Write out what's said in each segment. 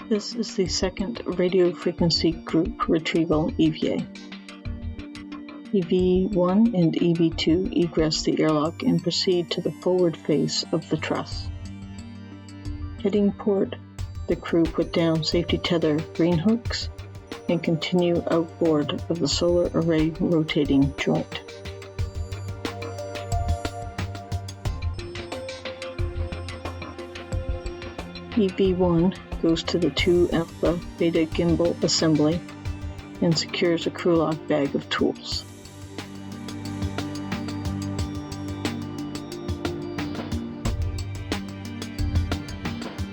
This is the second radio frequency group retrieval EVA. EV1 and EV2 egress the airlock and proceed to the forward face of the truss. Heading port, the crew put down safety tether green hooks and continue outboard of the solar array rotating joint. EV1 goes to the 2 alpha beta gimbal assembly and secures a crew lock bag of tools.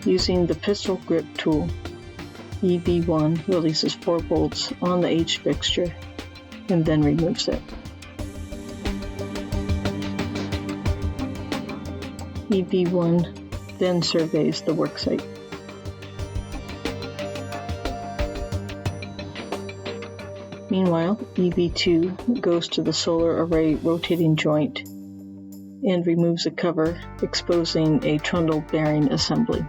Using the pistol grip tool, EV1 releases 4 bolts on the H fixture and then removes it. EV1 then surveys the worksite. Meanwhile, EV2 goes to the solar array rotating joint and removes a cover, exposing a trundle bearing assembly.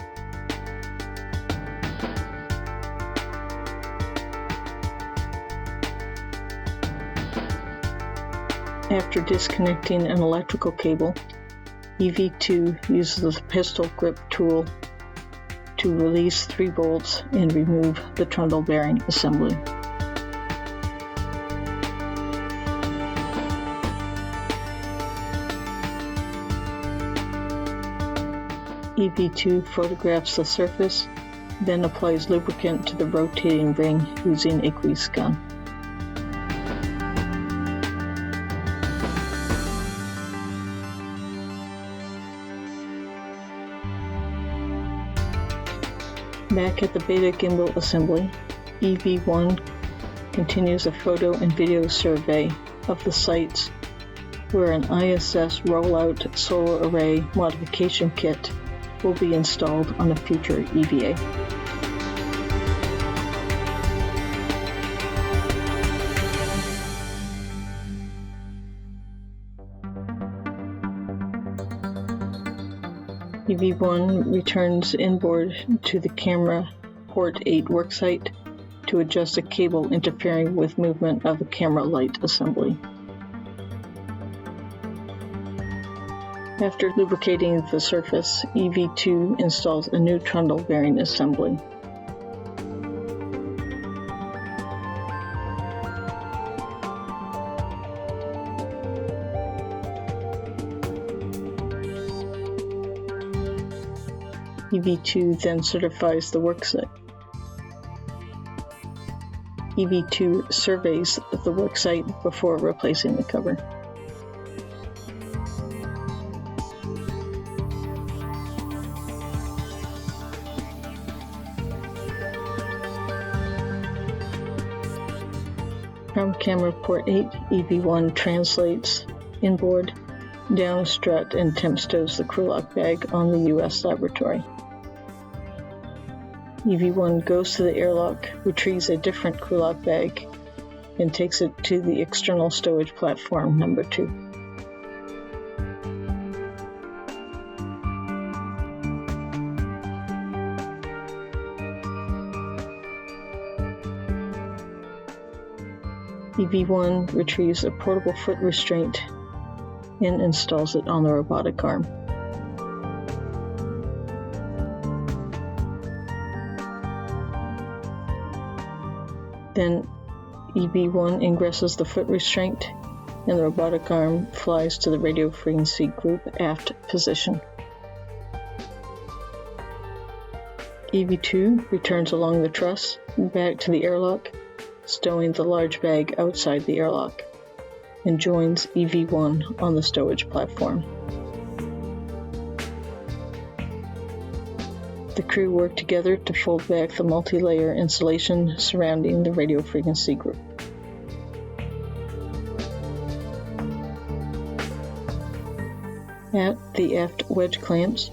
After disconnecting an electrical cable, EV2 uses the pistol grip tool to release 3 bolts and remove the trundle bearing assembly. EV2 photographs the surface, then applies lubricant to the rotating ring using a grease gun. Back at the beta gimbal assembly, EV1 continues a photo and video survey of the sites where an ISS rollout solar array modification kit will be installed on a future EVA. EV1 returns inboard to the camera port 8 worksite to adjust a cable interfering with movement of the camera light assembly. After lubricating the surface, EV2 installs a new trundle bearing assembly. EV2 then certifies the worksite. EV2 surveys the worksite before replacing the cover. From camera port 8, EV1 translates inboard, down a strut, and temp stows the crew lock bag on the US laboratory. EV1 goes to the airlock, retrieves a different crew lock bag, and takes it to the external stowage platform number 2. EV1 retrieves a portable foot restraint and installs it on the robotic arm. Then EV1 ingresses the foot restraint and the robotic arm flies to the radio frequency group aft position. EV2 returns along the truss back to the airlock, stowing the large bag outside the airlock, and joins EV1 on the stowage platform. The crew work together to fold back the multi-layer insulation surrounding the radio frequency group. At the aft wedge clamps,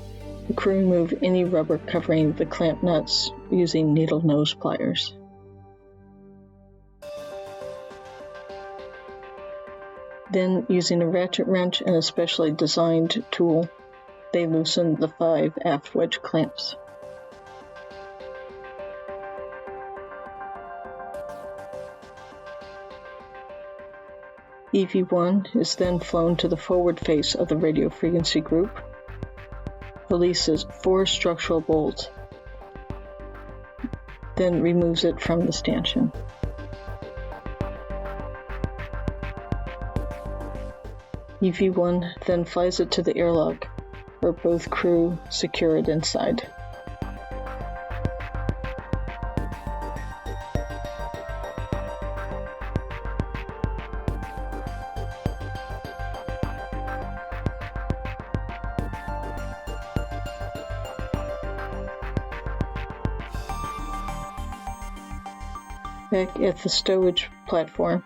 the crew remove any rubber covering the clamp nuts using needle nose pliers. Then, using a ratchet wrench and a specially designed tool, they loosen the 5 aft wedge clamps. EV1 is then flown to the forward face of the radio frequency group, releases 4 structural bolts, then removes it from the stanchion. EV1 then flies it to the airlock, where both crew secure it inside. Back at the stowage platform,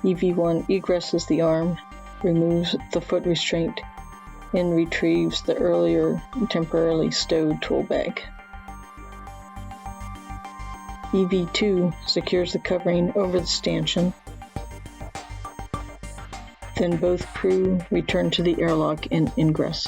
EV1 egresses the arm, removes the foot restraint, and retrieves the earlier temporarily stowed tool bag. EV2 secures the covering over the stanchion. Then both crew return to the airlock and ingress.